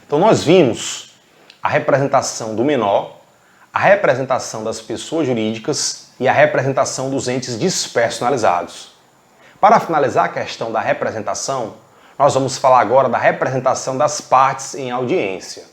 Então nós vimos a representação do menor, a representação das pessoas jurídicas e a representação dos entes despersonalizados. Para finalizar a questão da representação, nós vamos falar agora da representação das partes em audiência.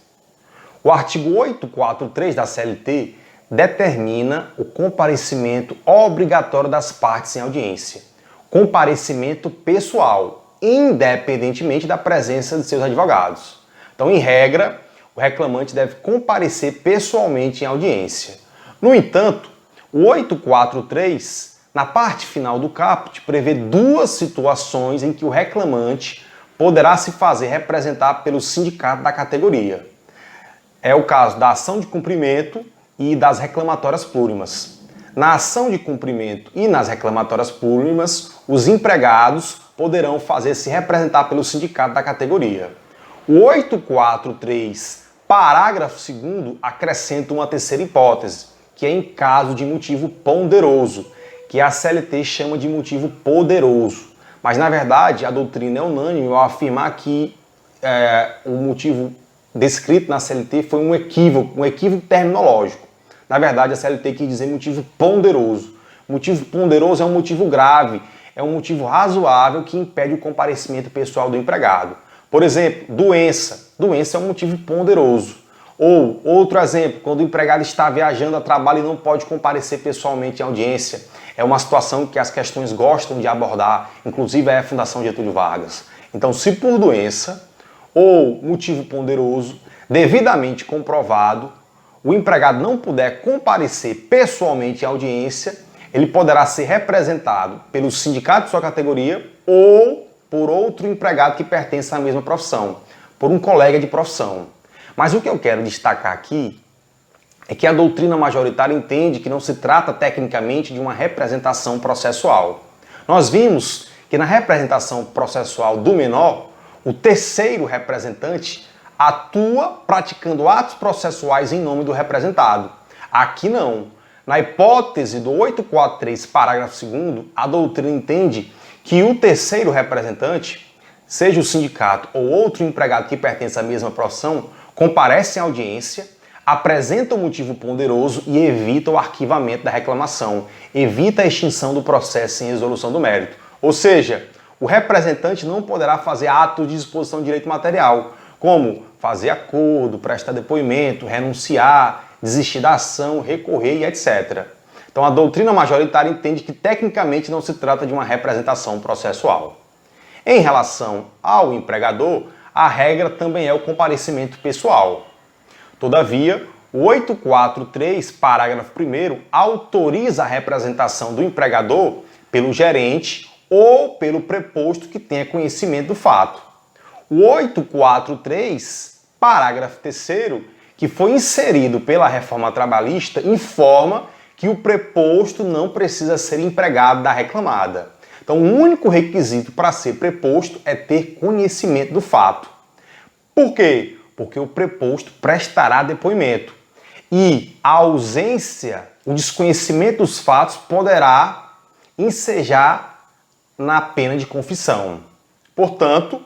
O artigo 843 da CLT determina o comparecimento obrigatório das partes em audiência. Comparecimento pessoal, independentemente da presença de seus advogados. Então, em regra, o reclamante deve comparecer pessoalmente em audiência. No entanto, o 843, na parte final do caput, prevê duas situações em que o reclamante poderá se fazer representar pelo sindicato da categoria. É o caso da ação de cumprimento e das reclamatórias plurimas. Na ação de cumprimento e nas reclamatórias plurimas, os empregados poderão fazer-se representar pelo sindicato da categoria. O 843, parágrafo 2º, acrescenta uma terceira hipótese, que é em caso de motivo ponderoso, que a CLT chama de motivo poderoso. Mas, na verdade, a doutrina é unânime ao afirmar que o motivo descrito na CLT foi um equívoco terminológico. Na verdade, a CLT quis dizer motivo ponderoso. Motivo ponderoso é um motivo grave, é um motivo razoável que impede o comparecimento pessoal do empregado. Por exemplo, doença. Doença é um motivo ponderoso. Ou, outro exemplo, quando o empregado está viajando a trabalho e não pode comparecer pessoalmente em audiência. É uma situação que as questões gostam de abordar, inclusive a Fundação Getúlio Vargas. Então, se por doença ou motivo ponderoso, devidamente comprovado, o empregado não puder comparecer pessoalmente em audiência, ele poderá ser representado pelo sindicato de sua categoria ou por outro empregado que pertence à mesma profissão, por um colega de profissão. Mas o que eu quero destacar aqui é que a doutrina majoritária entende que não se trata tecnicamente de uma representação processual. Nós vimos que na representação processual do menor, o terceiro representante atua praticando atos processuais em nome do representado. Aqui não. Na hipótese do 843, parágrafo 2º, a doutrina entende que o terceiro representante, seja o sindicato ou outro empregado que pertence à mesma profissão, comparece em audiência, apresenta o motivo ponderoso e evita o arquivamento da reclamação, evita a extinção do processo sem resolução do mérito. Ou seja, o representante não poderá fazer atos de disposição de direito material, como fazer acordo, prestar depoimento, renunciar, desistir da ação, recorrer e etc. Então a doutrina majoritária entende que tecnicamente não se trata de uma representação processual. Em relação ao empregador, a regra também é o comparecimento pessoal. Todavia, o 843, parágrafo 1º, autoriza a representação do empregador pelo gerente ou pelo preposto que tenha conhecimento do fato. O 843, parágrafo 3º, que foi inserido pela reforma trabalhista, informa que o preposto não precisa ser empregado da reclamada. Então, o único requisito para ser preposto é ter conhecimento do fato. Por quê? Porque o preposto prestará depoimento. E a ausência, o desconhecimento dos fatos poderá ensejar na pena de confissão. Portanto,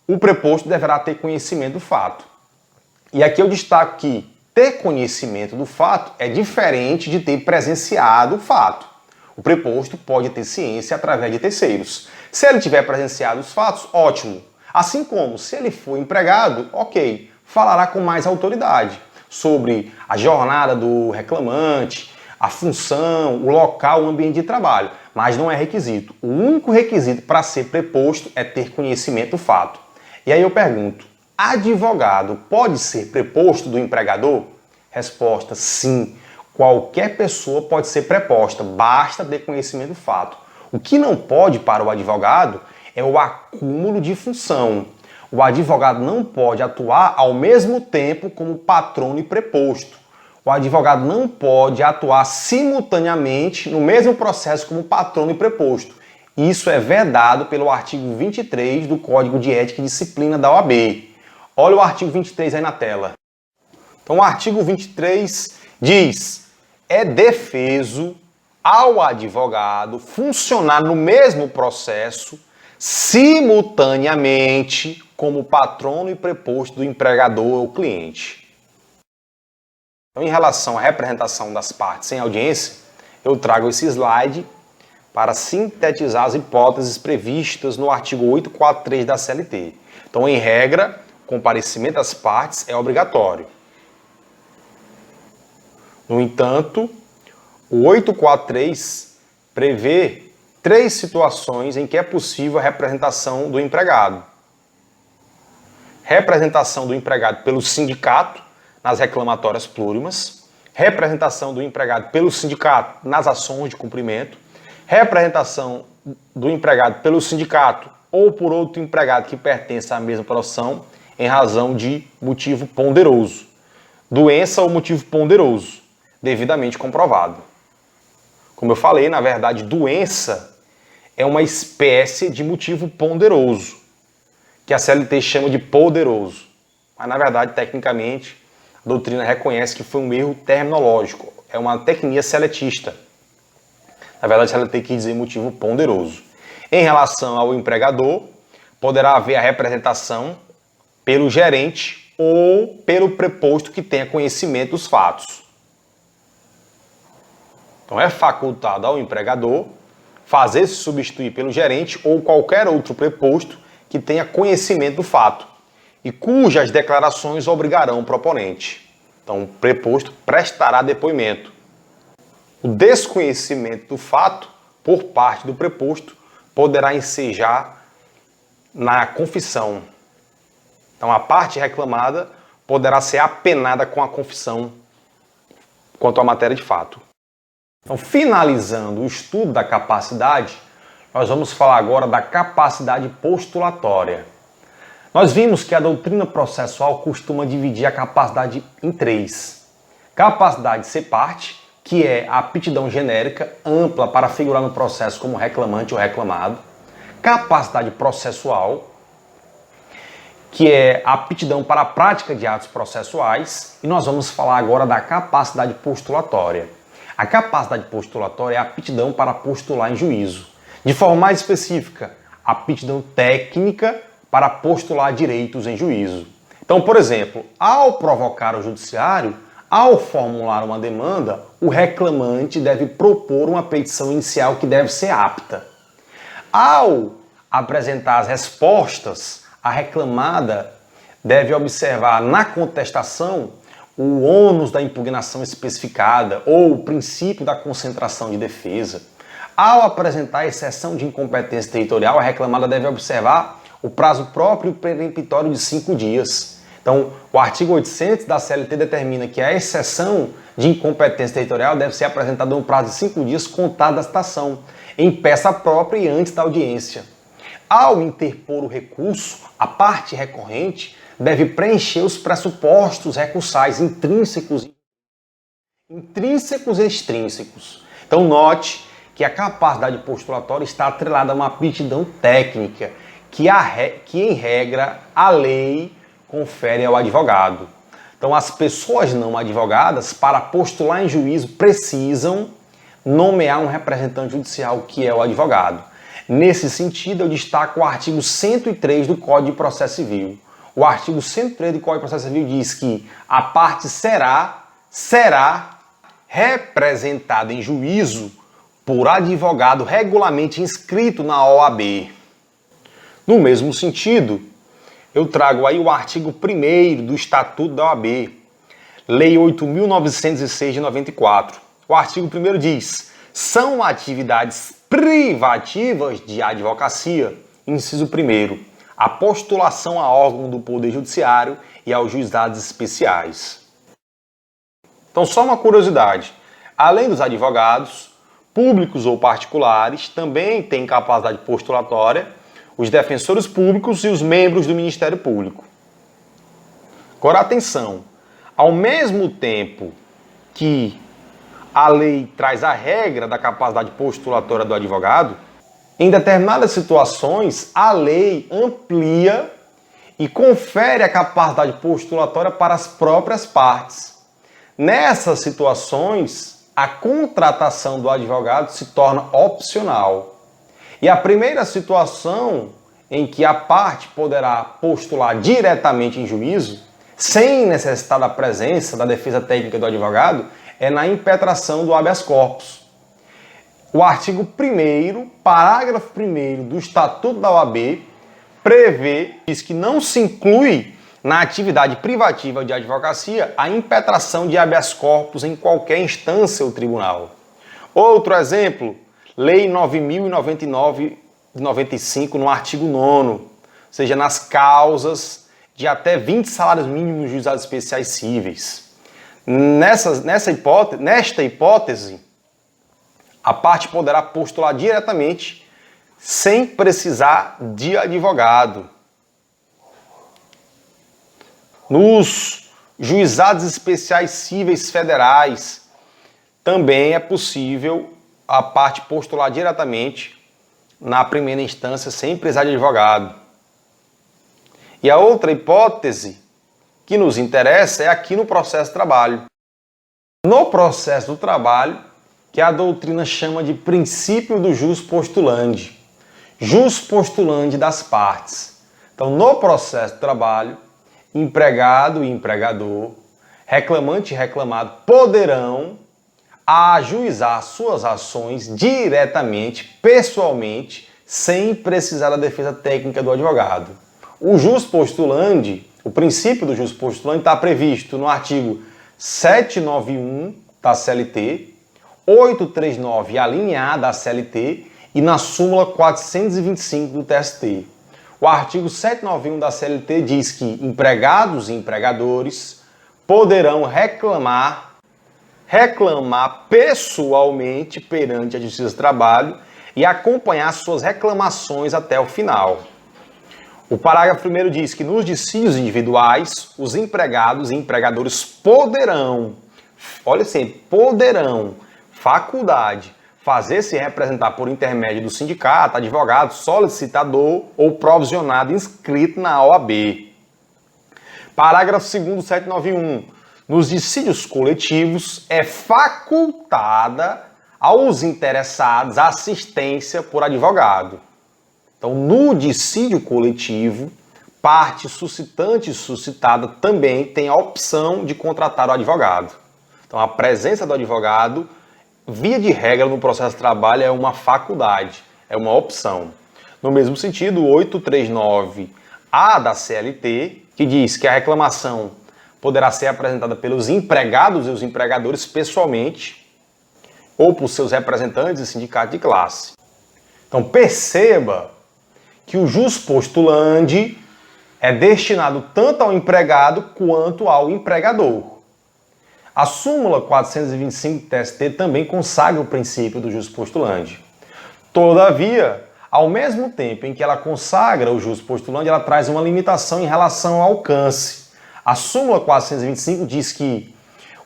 o preposto deverá ter conhecimento do fato. E aqui eu destaco que ter conhecimento do fato é diferente de ter presenciado o fato. O preposto pode ter ciência através de terceiros. Se ele tiver presenciado os fatos, ótimo. Assim como, se ele for empregado, ok, falará com mais autoridade sobre a jornada do reclamante, a função, o local, o ambiente de trabalho. Mas não é requisito. O único requisito para ser preposto é ter conhecimento do fato. E aí eu pergunto, advogado pode ser preposto do empregador? Resposta, sim. Qualquer pessoa pode ser preposta, basta ter conhecimento do fato. O que não pode para o advogado é o acúmulo de função. O advogado não pode atuar ao mesmo tempo como patrono e preposto. O advogado não pode atuar simultaneamente no mesmo processo como patrono e preposto. Isso é vedado pelo artigo 23 do Código de Ética e Disciplina da OAB. Olha o artigo 23 aí na tela. Então o artigo 23 diz: é defeso ao advogado funcionar no mesmo processo simultaneamente como patrono e preposto do empregador ou cliente. Então, em relação à representação das partes em audiência, eu trago esse slide para sintetizar as hipóteses previstas no artigo 843 da CLT. Então, em regra, o comparecimento das partes é obrigatório. No entanto, o 843 prevê 3 situações em que é possível a representação do empregado. Representação do empregado pelo sindicato nas reclamatórias plurimas, representação do empregado pelo sindicato nas ações de cumprimento, representação do empregado pelo sindicato ou por outro empregado que pertence à mesma profissão em razão de motivo ponderoso, doença ou motivo ponderoso, devidamente comprovado. Como eu falei, na verdade, doença é uma espécie de motivo ponderoso, que a CLT chama de poderoso. Mas, na verdade, tecnicamente, a doutrina reconhece que foi um erro terminológico, é uma tecnia seletista. Na verdade, a CLT quis dizer motivo ponderoso. Em relação ao empregador, poderá haver a representação pelo gerente ou pelo preposto que tenha conhecimento dos fatos. Então, é facultado ao empregador fazer-se substituir pelo gerente ou qualquer outro preposto que tenha conhecimento do fato e cujas declarações obrigarão o proponente. Então, o preposto prestará depoimento. O desconhecimento do fato, por parte do preposto, poderá ensejar na confissão. Então, a parte reclamada poderá ser apenada com a confissão quanto à matéria de fato. Então, finalizando o estudo da capacidade, nós vamos falar agora da capacidade postulatória. Nós vimos que a doutrina processual costuma dividir a capacidade em 3. Capacidade de ser parte, que é a aptidão genérica, ampla para figurar no processo como reclamante ou reclamado. Capacidade processual, que é a aptidão para a prática de atos processuais. E nós vamos falar agora da capacidade postulatória. A capacidade postulatória é a aptidão para postular em juízo. De forma mais específica, a aptidão técnica para postular direitos em juízo. Então, por exemplo, ao provocar o judiciário, ao formular uma demanda, o reclamante deve propor uma petição inicial que deve ser apta. Ao apresentar as respostas, a reclamada deve observar na contestação o ônus da impugnação especificada ou o princípio da concentração de defesa. Ao apresentar exceção de incompetência territorial, a reclamada deve observar o prazo próprio peremptório de 5 dias. Então, o artigo 800 da CLT determina que a exceção de incompetência territorial deve ser apresentada no prazo de 5 dias contado da citação, em peça própria e antes da audiência. Ao interpor o recurso, a parte recorrente deve preencher os pressupostos recursais intrínsecos e extrínsecos. Então, note que a capacidade postulatória está atrelada a uma aptidão técnica, que em regra a lei confere ao advogado. Então, as pessoas não advogadas, para postular em juízo, precisam nomear um representante judicial, que é o advogado. Nesse sentido, eu destaco o artigo 103 do Código de Processo Civil. O artigo 103 do Código de Processo Civil diz que a parte será representada em juízo por advogado regularmente inscrito na OAB. No mesmo sentido, eu trago aí o artigo 1º do Estatuto da OAB, Lei 8.906 de 94. O artigo 1º diz: são atividades privativas de advocacia, inciso 1º, a postulação a órgão do Poder Judiciário e aos juizados especiais. Então, só uma curiosidade, além dos advogados, públicos ou particulares, também têm capacidade postulatória os defensores públicos e os membros do Ministério Público. Agora, atenção, ao mesmo tempo que a lei traz a regra da capacidade postulatória do advogado, em determinadas situações, a lei amplia e confere a capacidade postulatória para as próprias partes. Nessas situações, a contratação do advogado se torna opcional. E a primeira situação em que a parte poderá postular diretamente em juízo, sem necessitar da presença da defesa técnica do advogado, é na impetração do habeas corpus. O artigo 1º, parágrafo 1º do Estatuto da OAB diz que não se inclui na atividade privativa de advocacia a impetração de habeas corpus em qualquer instância ou tribunal. Outro exemplo, Lei 9.099 de 95, no artigo 9º, ou seja, nas causas de até 20 salários mínimos nos juizados especiais cíveis. Nesta hipótese, a parte poderá postular diretamente sem precisar de advogado. Nos juizados especiais cíveis federais, também é possível a parte postular diretamente na primeira instância sem precisar de advogado. E a outra hipótese que nos interessa é aqui no processo do trabalho. No processo do trabalho, que a doutrina chama de princípio do jus postulandi. Jus postulandi das partes. Então, no processo do trabalho, empregado e empregador, reclamante e reclamado poderão ajuizar suas ações diretamente, pessoalmente, sem precisar da defesa técnica do advogado. O jus postulandi, o princípio do jus postulandi está previsto no artigo 791 da CLT, 839, a linha A da CLT e na súmula 425 do TST. O artigo 791 da CLT diz que empregados e empregadores poderão reclamar pessoalmente perante a Justiça do Trabalho e acompanhar suas reclamações até o final. O parágrafo 1º diz que nos dissídios individuais, os empregados e empregadores poderão, olha assim, poderão, faculdade, fazer-se representar por intermédio do sindicato, advogado, solicitador ou provisionado inscrito na OAB. Parágrafo 2º, 791. Nos dissídios coletivos é facultada aos interessados a assistência por advogado. Então, no dissídio coletivo, parte suscitante e suscitada também tem a opção de contratar o advogado. Então, a presença do advogado, via de regra, no processo de trabalho, é uma faculdade, é uma opção. No mesmo sentido, o 839A da CLT, que diz que a reclamação poderá ser apresentada pelos empregados e os empregadores pessoalmente ou por seus representantes e sindicatos de classe. Então, perceba que o jus postulandi é destinado tanto ao empregado quanto ao empregador. A súmula 425 do TST também consagra o princípio do jus postulandi. Todavia, ao mesmo tempo em que ela consagra o jus postulandi, ela traz uma limitação em relação ao alcance. A súmula 425 diz que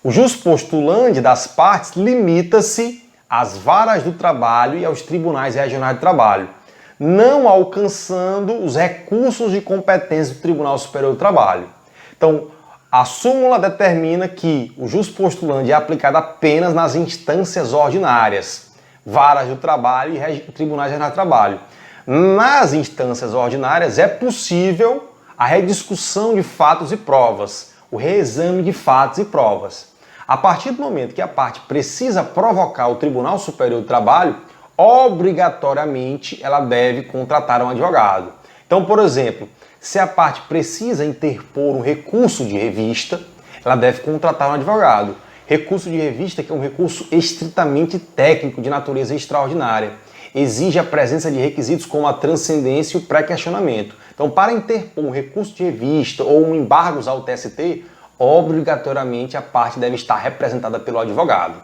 o jus postulandi das partes limita-se às varas do trabalho e aos tribunais regionais de trabalho, não alcançando os recursos de competência do Tribunal Superior do Trabalho. Então, a súmula determina que o jus postulandi é aplicado apenas nas instâncias ordinárias, varas do trabalho e tribunais regionais de trabalho. Nas instâncias ordinárias é possível a rediscussão de fatos e provas, o reexame de fatos e provas. A partir do momento que a parte precisa provocar o Tribunal Superior do Trabalho, obrigatoriamente ela deve contratar um advogado. Então, por exemplo, se a parte precisa interpor um recurso de revista, ela deve contratar um advogado. Recurso de revista que é um recurso estritamente técnico de natureza extraordinária. Exige a presença de requisitos como a transcendência e o pré-questionamento. Então, para interpor um recurso de revista ou um embargo ao TST, obrigatoriamente a parte deve estar representada pelo advogado.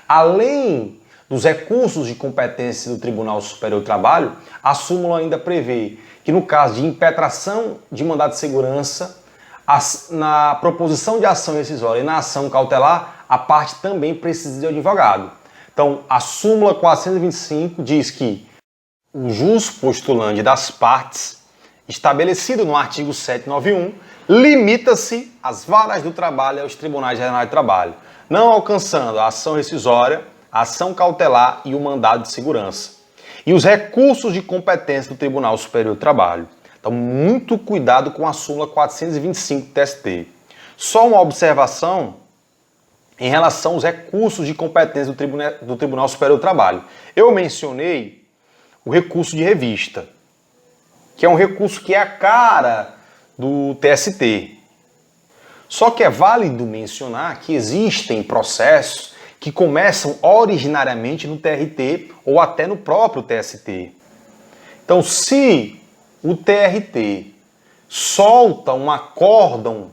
Além dos recursos de competência do Tribunal Superior do Trabalho, a súmula ainda prevê que no caso de impetração de mandado de segurança, na proposição de ação rescisória e na ação cautelar, a parte também precisa de advogado. Então, a súmula 425 diz que o jus postulandi das partes, estabelecido no artigo 791, limita-se às varas do trabalho e aos tribunais regionais de trabalho, não alcançando a ação rescisória, a ação cautelar e o mandado de segurança. E os recursos de competência do Tribunal Superior do Trabalho. Então, muito cuidado com a súmula 425 do TST. Só uma observação em relação aos recursos de competência do Tribunal Superior do Trabalho. Eu mencionei o recurso de revista, que é um recurso que é a cara do TST. Só que é válido mencionar que existem processos que começam originariamente no TRT ou até no próprio TST. Então, se o TRT solta um acórdão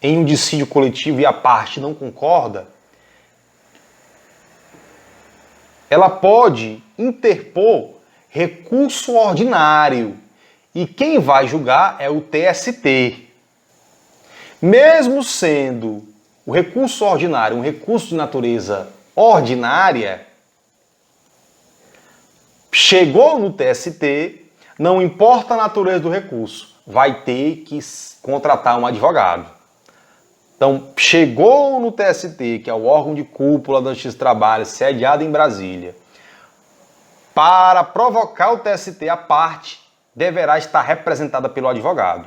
em um dissídio coletivo e a parte não concorda, ela pode interpor recurso ordinário. E quem vai julgar é o TST. Mesmo sendo o recurso ordinário um recurso de natureza ordinária, chegou no TST, não importa a natureza do recurso, vai ter que contratar um advogado. Então, chegou no TST, que é o órgão de cúpula da Justiça do Trabalho, sediado em Brasília, para provocar o TST, a parte deverá estar representada pelo advogado,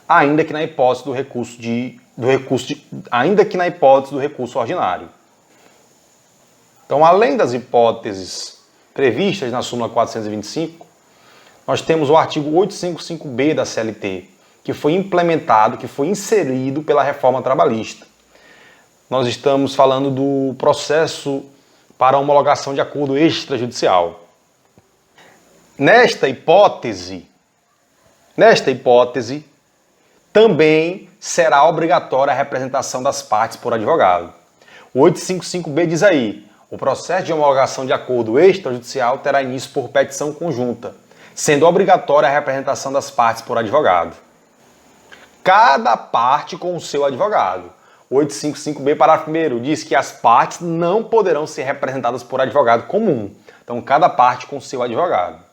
ainda que na hipótese do recurso ordinário. Então, além das hipóteses previstas na súmula 425, nós temos o artigo 855B da CLT, que foi implementado, que foi inserido pela reforma trabalhista. Nós estamos falando do processo para homologação de acordo extrajudicial. Nesta hipótese, também será obrigatória a representação das partes por advogado. O 855B diz aí, o processo de homologação de acordo extrajudicial terá início por petição conjunta, sendo obrigatória a representação das partes por advogado. Cada parte com o seu advogado. O 855B, parágrafo 1º, diz que as partes não poderão ser representadas por advogado comum. Então, cada parte com o seu advogado.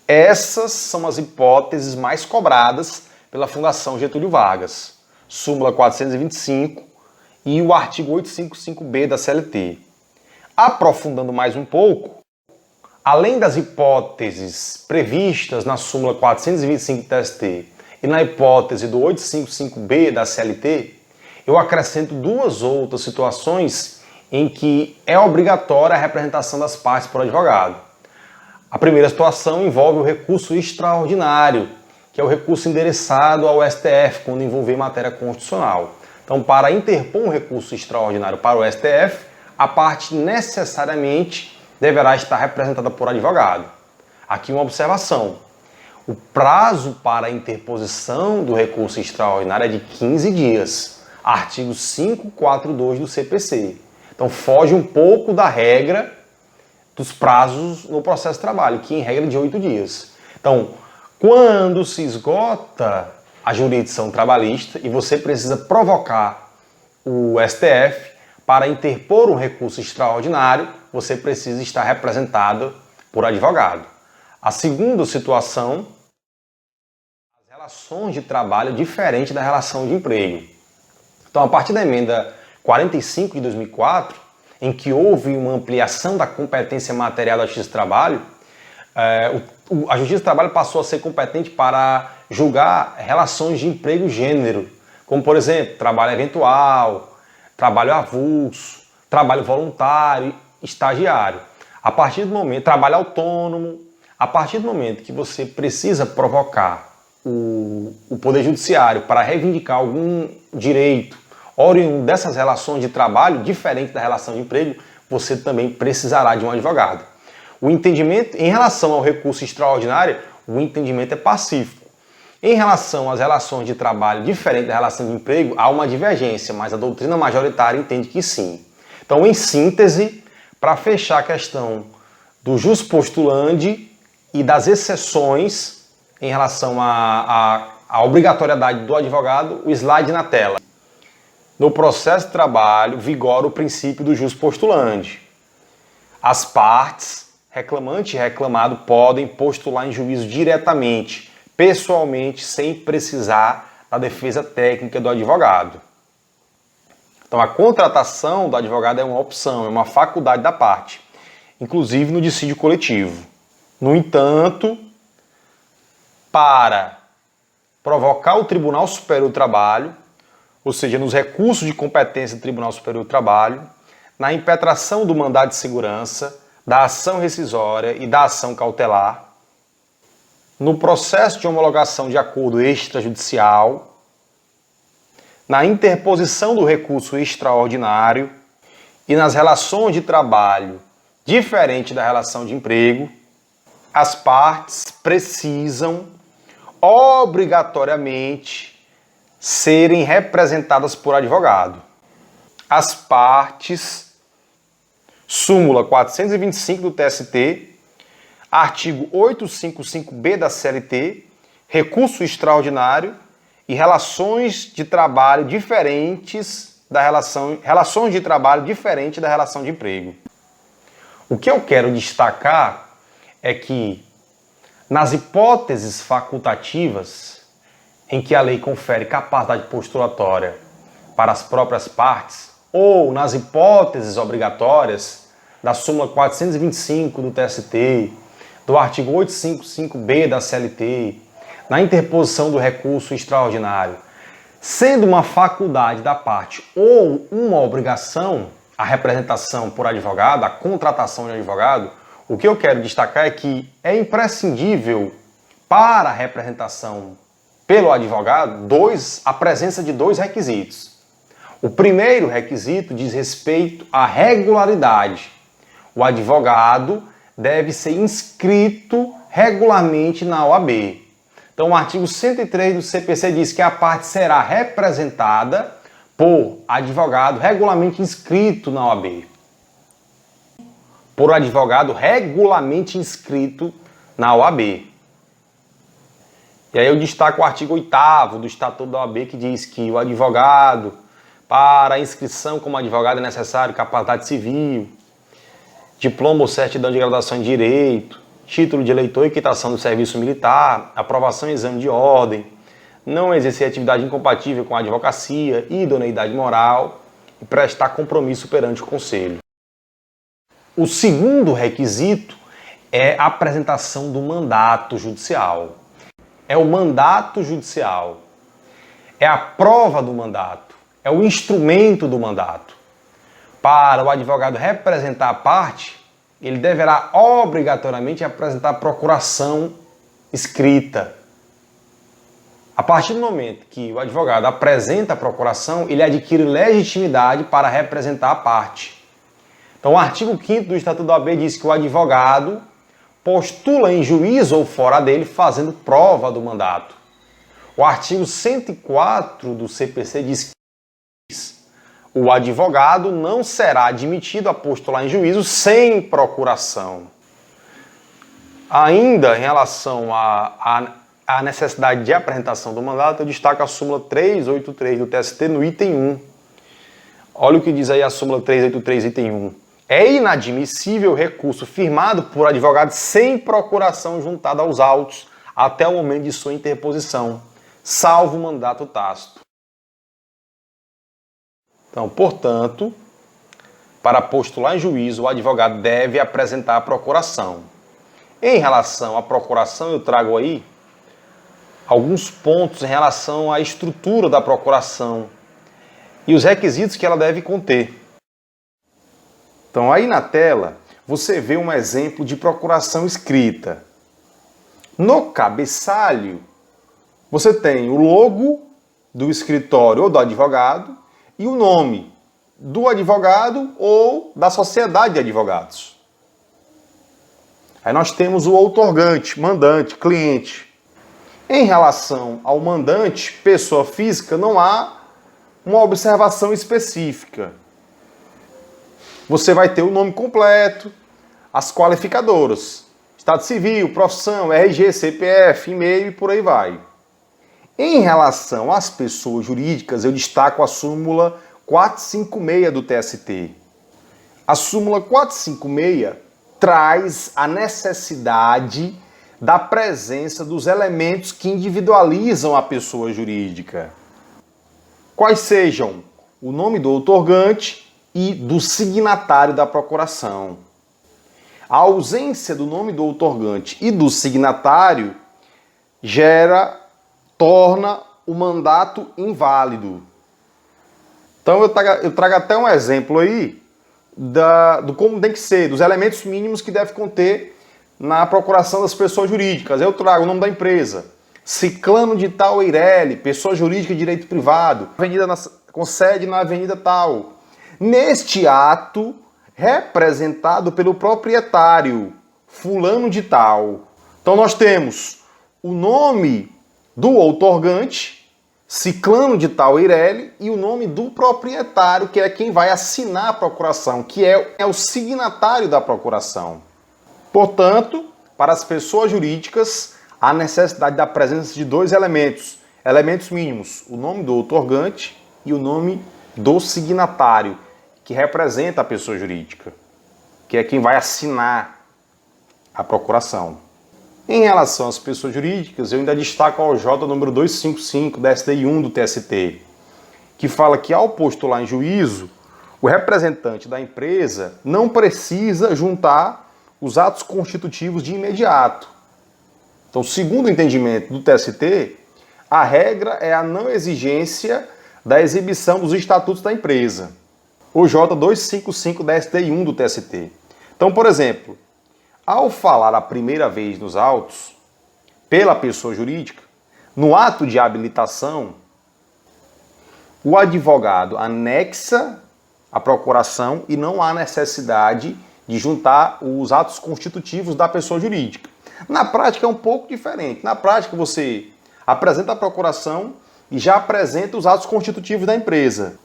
Essas são as hipóteses mais cobradas pela Fundação Getúlio Vargas. Súmula 425 e o artigo 855B da CLT. Aprofundando mais um pouco, além das hipóteses previstas na súmula 425 do TST e na hipótese do 855B da CLT, eu acrescento duas outras situações em que é obrigatória a representação das partes por advogado. A primeira situação envolve o recurso extraordinário, que é o recurso endereçado ao STF quando envolver matéria constitucional. Então, para interpor um recurso extraordinário para o STF, a parte necessariamente deverá estar representada por advogado. Aqui uma observação. O prazo para a interposição do recurso extraordinário é de 15 dias. Artigo 542 do CPC. Então foge um pouco da regra dos prazos no processo de trabalho, que em regra é de 8 dias. Então, quando se esgota a jurisdição trabalhista e você precisa provocar o STF para interpor um recurso extraordinário, você precisa estar representado por advogado. A segunda situação, as relações de trabalho diferentes da relação de emprego. Então, a partir da emenda 45 de 2004, em que houve uma ampliação da competência material da Justiça do Trabalho, a Justiça do Trabalho passou a ser competente para julgar relações de emprego e gênero, como, por exemplo, trabalho eventual, trabalho avulso, trabalho voluntário, estagiário. A partir do momento, trabalho autônomo, a partir do momento que você precisa provocar o Poder Judiciário para reivindicar algum direito oriundo dessas relações de trabalho, diferente da relação de emprego, você também precisará de um advogado. O entendimento, em relação ao recurso extraordinário, o entendimento é pacífico. Em relação às relações de trabalho diferente da relação de emprego, há uma divergência, mas a doutrina majoritária entende que sim. Então, em síntese, para fechar a questão do jus postulandi e das exceções em relação à obrigatoriedade do advogado, o slide na tela. No processo de trabalho, vigora o princípio do jus postulandi. As partes, reclamante e reclamado, podem postular em juízo diretamente, pessoalmente, sem precisar da defesa técnica do advogado. Então, a contratação do advogado é uma opção, é uma faculdade da parte. inclusive no dissídio coletivo. No entanto, para provocar o Tribunal Superior do Trabalho, ou seja, nos recursos de competência do Tribunal Superior do Trabalho, na impetração do mandado de segurança, da ação rescisória e da ação cautelar, no processo de homologação de acordo extrajudicial, na interposição do recurso extraordinário e nas relações de trabalho diferente da relação de emprego, as partes precisam obrigatoriamente serem representadas por advogado. As partes, súmula 425 do TST, artigo 855-B da CLT, recurso extraordinário e relações de trabalho diferentes da relações de trabalho diferente da relação de emprego. O que eu quero destacar é que nas hipóteses facultativas em que a lei confere capacidade postulatória para as próprias partes, ou nas hipóteses obrigatórias da súmula 425 do TST, do artigo 855-B da CLT, na interposição do recurso extraordinário, sendo uma faculdade da parte ou uma obrigação, a representação por advogado, a contratação de advogado, o que eu quero destacar é que é imprescindível para a representação pelo advogado a presença de dois requisitos. O primeiro requisito diz respeito à regularidade. O advogado deve ser inscrito regularmente na OAB. Então, o artigo 103 do CPC diz que a parte será representada por advogado regularmente inscrito na OAB. Por advogado regularmente inscrito na OAB. E aí eu destaco o artigo 8º do Estatuto da OAB, que diz que o advogado, para a inscrição como advogado é necessário capacidade civil, diploma ou certidão de graduação em Direito, título de eleitor e quitação do serviço militar, aprovação em exame de ordem, não exercer atividade incompatível com a advocacia, idoneidade moral e prestar compromisso perante o Conselho. O segundo requisito é a apresentação do mandato judicial. É o mandato judicial, é a prova do mandato, é o instrumento do mandato. Para o advogado representar a parte, ele deverá obrigatoriamente apresentar a procuração escrita. A partir do momento que o advogado apresenta a procuração, ele adquire legitimidade para representar a parte. Então, o artigo 5º do Estatuto da OAB diz que o advogado postula em juízo ou fora dele fazendo prova do mandato. O artigo 104 do CPC diz que o advogado não será admitido a postular em juízo sem procuração. Ainda em relação à necessidade de apresentação do mandato, eu destaco a súmula 383 do TST no item 1. Olha o que diz aí a súmula 383, item 1. É inadmissível recurso firmado por advogado sem procuração juntada aos autos até o momento de sua interposição, salvo mandato tácito. Então, portanto, para postular em juízo, o advogado deve apresentar a procuração. Em relação à procuração, eu trago aí alguns pontos em relação à estrutura da procuração e os requisitos que ela deve conter. Então, aí na tela, você vê um exemplo de procuração escrita. No cabeçalho, você tem o logo do escritório ou do advogado e o nome do advogado ou da sociedade de advogados. Aí nós temos o outorgante, mandante, cliente. Em relação ao mandante, pessoa física, não há uma observação específica. Você vai ter o nome completo, as qualificadoras, estado civil, profissão, RG, CPF, e-mail e por aí vai. Em relação às pessoas jurídicas, eu destaco a súmula 456 do TST. A súmula 456 traz a necessidade da presença dos elementos que individualizam a pessoa jurídica. Quais sejam o nome do outorgante e do signatário da procuração. A ausência do nome do outorgante e do signatário torna o mandato inválido. Então eu trago até um exemplo aí do como tem que ser, dos elementos mínimos que deve conter na procuração das pessoas jurídicas. Eu trago o nome da empresa, Ciclano de tal Eireli, pessoa jurídica de direito privado, com sede na avenida tal. Neste ato, representado pelo proprietário, fulano de tal. Então nós temos o nome do outorgante, Ciclano de tal Eireli, e o nome do proprietário, que é quem vai assinar a procuração, que é o signatário da procuração. Portanto, para as pessoas jurídicas, há necessidade da presença de dois elementos mínimos, o nome do outorgante e o nome do signatário, que representa a pessoa jurídica, que é quem vai assinar a procuração. Em relação às pessoas jurídicas, eu ainda destaco a OJ número 255 da SDI 1 do TST, que fala que ao postular em juízo, o representante da empresa não precisa juntar os atos constitutivos de imediato. Então, segundo o entendimento do TST, a regra é a não exigência da exibição dos estatutos da empresa. OJ 255 da SDI 1 do TST. Então, por exemplo, ao falar a primeira vez nos autos, pela pessoa jurídica, no ato de habilitação, o advogado anexa a procuração e não há necessidade de juntar os atos constitutivos da pessoa jurídica. Na prática é um pouco diferente. Na prática você apresenta a procuração e já apresenta os atos constitutivos da empresa.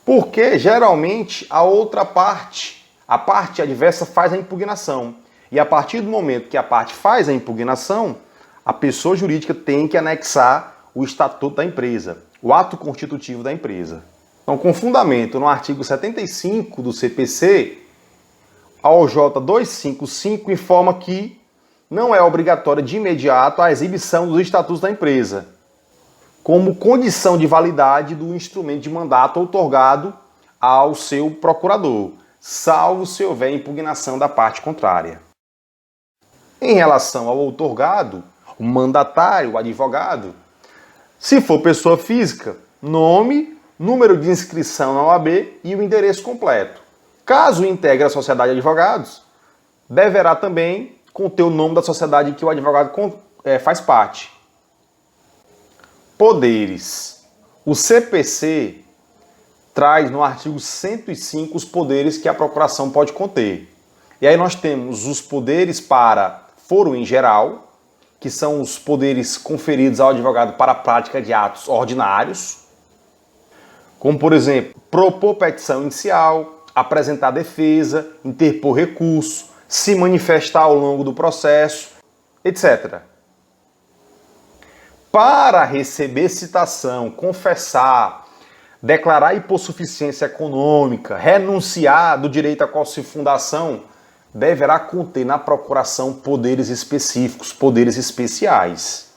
Porque geralmente a outra parte, a parte adversa, faz a impugnação. E a partir do momento que a parte faz a impugnação, a pessoa jurídica tem que anexar o estatuto da empresa, o ato constitutivo da empresa. Então, com fundamento no artigo 75 do CPC, a OJ 255 informa que não é obrigatória de imediato a exibição dos estatutos da empresa, como condição de validade do instrumento de mandato outorgado ao seu procurador, salvo se houver impugnação da parte contrária. Em relação ao outorgado, o mandatário, o advogado, se for pessoa física, nome, número de inscrição na OAB e o endereço completo. Caso integre a sociedade de advogados, deverá também conter o nome da sociedade que o advogado faz parte. Poderes. O CPC traz no artigo 105 os poderes que a procuração pode conter. E aí nós temos os poderes para foro em geral, que são os poderes conferidos ao advogado para a prática de atos ordinários, como, por exemplo, propor petição inicial, apresentar defesa, interpor recurso, se manifestar ao longo do processo, etc. Para receber citação, confessar, declarar hipossuficiência econômica, renunciar do direito à qualificação, deverá conter na procuração poderes específicos, poderes especiais.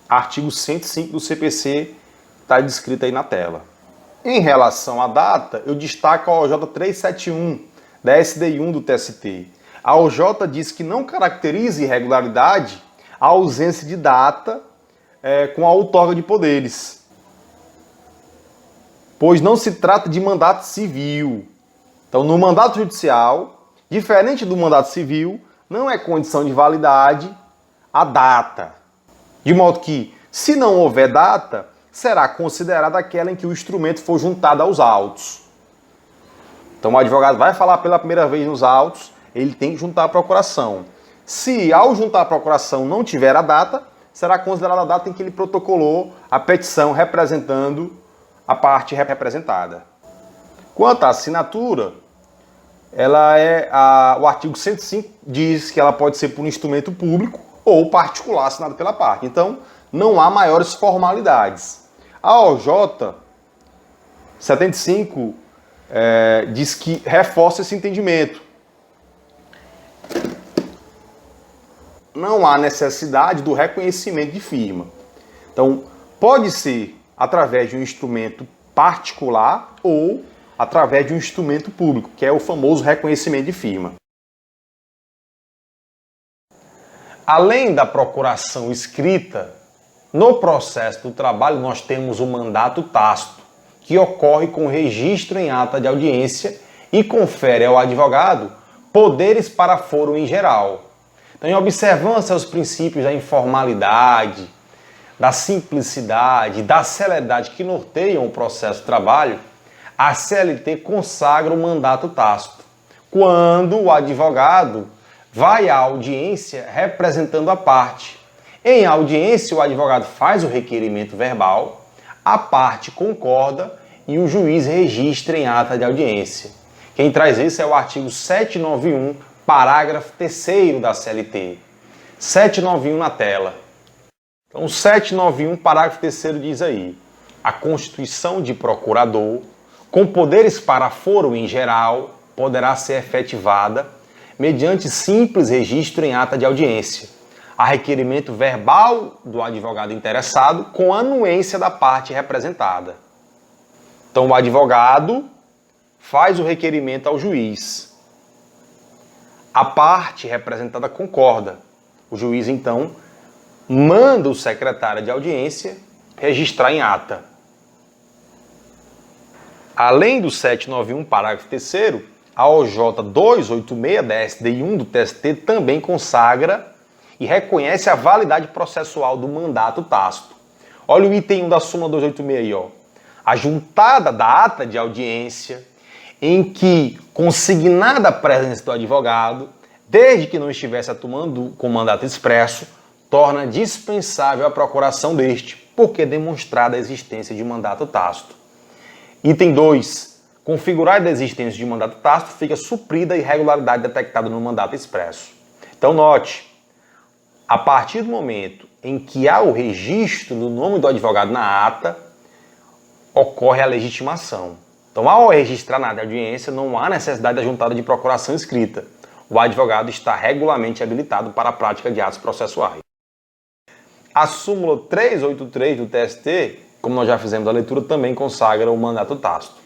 Artigo 105 do CPC está descrito aí na tela. Em relação à data, eu destaco a OJ 371 da SDI 1 do TST. A OJ diz que não caracteriza irregularidade a ausência de data com a outorga de poderes, pois não se trata de mandato civil. Então, no mandato judicial, diferente do mandato civil, não é condição de validade a data. De modo que, se não houver data, será considerada aquela em que o instrumento for juntado aos autos. Então o advogado vai falar pela primeira vez nos autos, ele tem que juntar a procuração. Se ao juntar a procuração não tiver a data, será considerada a data em que ele protocolou a petição representando a parte representada. Quanto à assinatura, o artigo 105 diz que ela pode ser por um instrumento público ou particular assinado pela parte. Então, não há maiores formalidades. A OJ 75 diz que reforça esse entendimento. Não há necessidade do reconhecimento de firma. Então, pode ser através de um instrumento particular ou através de um instrumento público, que é o famoso reconhecimento de firma. Além da procuração escrita, no processo do trabalho nós temos o mandato tácito, que ocorre com registro em ata de audiência e confere ao advogado poderes para foro em geral. Então, em observância aos princípios da informalidade, da simplicidade, da celeridade que norteiam o processo de trabalho, a CLT consagra o mandato tácito, quando o advogado vai à audiência representando a parte. Em audiência, o advogado faz o requerimento verbal, a parte concorda e o juiz registra em ata de audiência. Quem traz isso é o artigo 791, parágrafo 3º da CLT. 791 na tela. Então, o 791, parágrafo 3º diz aí: a constituição de procurador, com poderes para foro em geral, poderá ser efetivada mediante simples registro em ata de audiência, a requerimento verbal do advogado interessado com anuência da parte representada. Então, o advogado faz o requerimento ao juiz. A parte representada concorda. O juiz, então, manda o secretário de audiência registrar em ata. Além do 791, parágrafo 3º, a OJ 286 da SDI 1 do TST também consagra e reconhece a validade processual do mandato tácito. Olha o item 1 da súmula 286 aí, ó. A juntada da ata de audiência em que, consignada a presença do advogado, desde que não estivesse atuando com mandato expresso, torna dispensável a procuração deste, porque demonstrada a existência de mandato tácito. Item 2. Configurada a existência de mandato tácito, fica suprida a irregularidade detectada no mandato expresso. Então, note, a partir do momento em que há o registro do nome do advogado na ata, ocorre a legitimação. Então, ao registrar na audiência, não há necessidade da juntada de procuração escrita. O advogado está regularmente habilitado para a prática de atos processuais. A súmula 383 do TST, como nós já fizemos a leitura, também consagra o mandato tácito.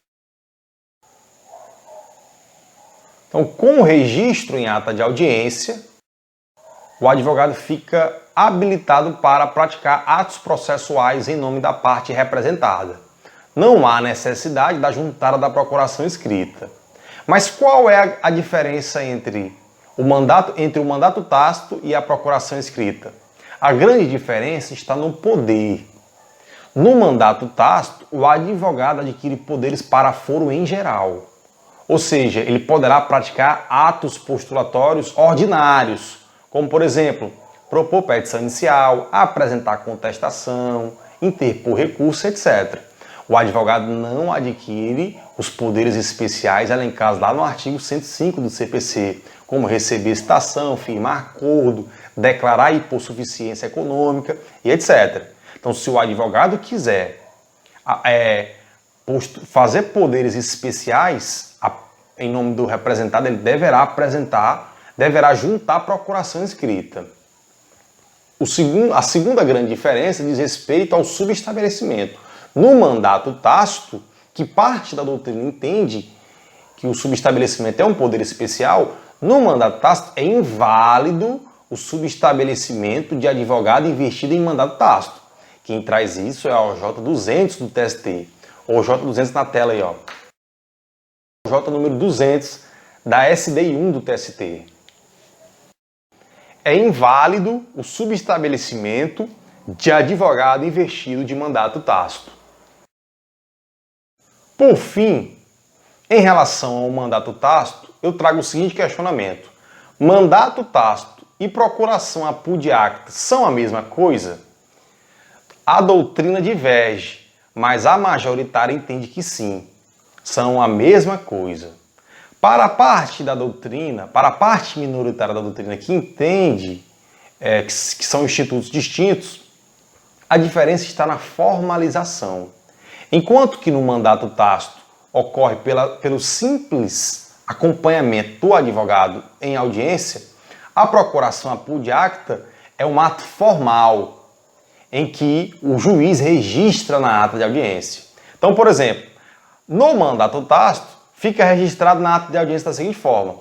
Então, com o registro em ata de audiência, o advogado fica habilitado para praticar atos processuais em nome da parte representada. Não há necessidade da juntada da procuração escrita. Mas qual é a diferença entre o mandato tácito e a procuração escrita? A grande diferença está no poder. No mandato tácito, o advogado adquire poderes para foro em geral. Ou seja, ele poderá praticar atos postulatórios ordinários, como, por exemplo, propor petição inicial, apresentar contestação, interpor recurso, etc. O advogado não adquire os poderes especiais elencados lá no artigo 105 do CPC, como receber citação, firmar acordo, declarar hipossuficiência econômica e etc. Então, se o advogado quiser fazer poderes especiais em nome do representado, ele deverá juntar a procuração escrita. A segunda grande diferença diz respeito ao subestabelecimento. No mandato tácito, que parte da doutrina entende que o subestabelecimento é um poder especial, no mandato tácito é inválido o subestabelecimento de advogado investido em mandato tácito. Quem traz isso é a OJ 200 do TST. OJ 200 na tela aí, ó. OJ número 200 da SDI 1 do TST. É inválido o subestabelecimento de advogado investido de mandato tácito. Por fim, em relação ao mandato tácito, eu trago o seguinte questionamento: mandato tácito e procuração apudiacta são a mesma coisa? A doutrina diverge, mas a majoritária entende que sim, são a mesma coisa. Para a parte da doutrina, para a parte minoritária da doutrina que entende que são institutos distintos, a diferença está na formalização. Enquanto que no mandato tácito ocorre pelo simples acompanhamento do advogado em audiência, a procuração apudiacta é um ato formal em que o juiz registra na ata de audiência. Então, por exemplo, no mandato tácito fica registrado na ata de audiência da seguinte forma: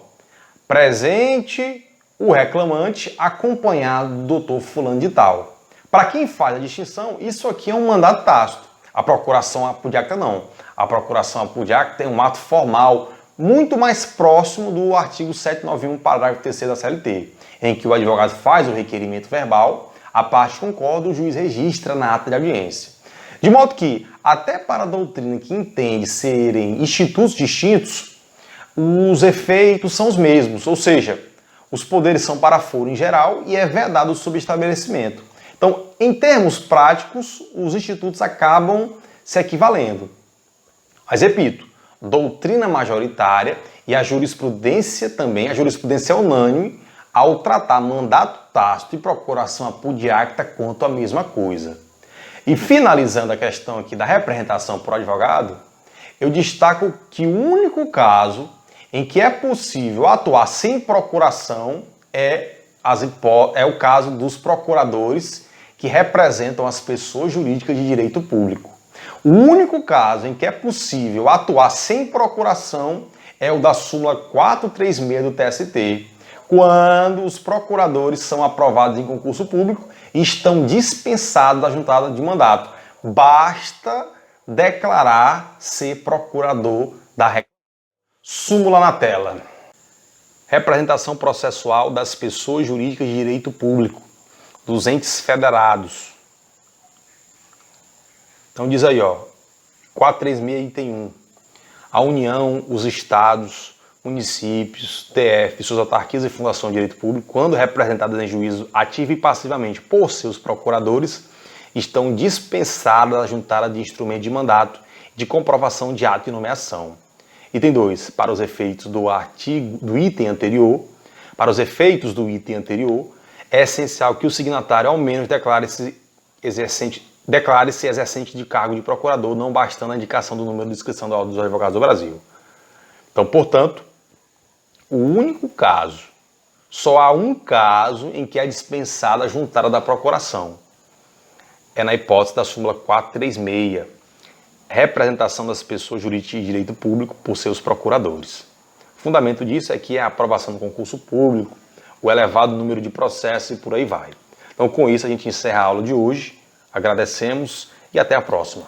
presente o reclamante acompanhado do doutor fulano de tal. Para quem faz a distinção, isso aqui é um mandato tácito. A procuração apudiacta não. A procuração apudiacta é um ato formal muito mais próximo do artigo 791, parágrafo 3º da CLT, em que o advogado faz o requerimento verbal, a parte concorda, o juiz registra na ata de audiência. De modo que, até para a doutrina que entende serem institutos distintos, os efeitos são os mesmos, ou seja, os poderes são para foro em geral e é vedado o subestabelecimento. Então, em termos práticos, os institutos acabam se equivalendo. Mas, repito, doutrina majoritária e a jurisprudência também, a jurisprudência é unânime ao tratar mandato tácito e procuração apudiacta quanto a mesma coisa. E finalizando a questão aqui da representação por advogado, eu destaco que o único caso em que é possível atuar sem procuração é o caso dos procuradores que representam as pessoas jurídicas de direito público. O único caso em que é possível atuar sem procuração é o da súmula 436 do TST, quando os procuradores são aprovados em concurso público e estão dispensados da juntada de mandato. Basta declarar ser procurador da reclamação. Súmula na tela. Representação processual das pessoas jurídicas de direito público, dos entes federados. Então diz aí, ó, 436, item 1. A União, os estados, municípios, TF, suas autarquias e fundações de direito público, quando representadas em juízo ativa e passivamente por seus procuradores, estão dispensadas da juntada de instrumento de mandato de comprovação de ato e nomeação. Item 2. Para os efeitos do item anterior, é essencial que o signatário ao menos declare-se exercente de cargo de procurador, não bastando a indicação do número de inscrição da Ordem dos Advogados do Brasil. Então, portanto, só há um caso em que é dispensada a juntada da procuração. É na hipótese da súmula 436, representação das pessoas jurídicas de direito público por seus procuradores. O fundamento disso é que é a aprovação do concurso público, o elevado número de processos e por aí vai. Então, com isso, a gente encerra a aula de hoje. Agradecemos e até a próxima.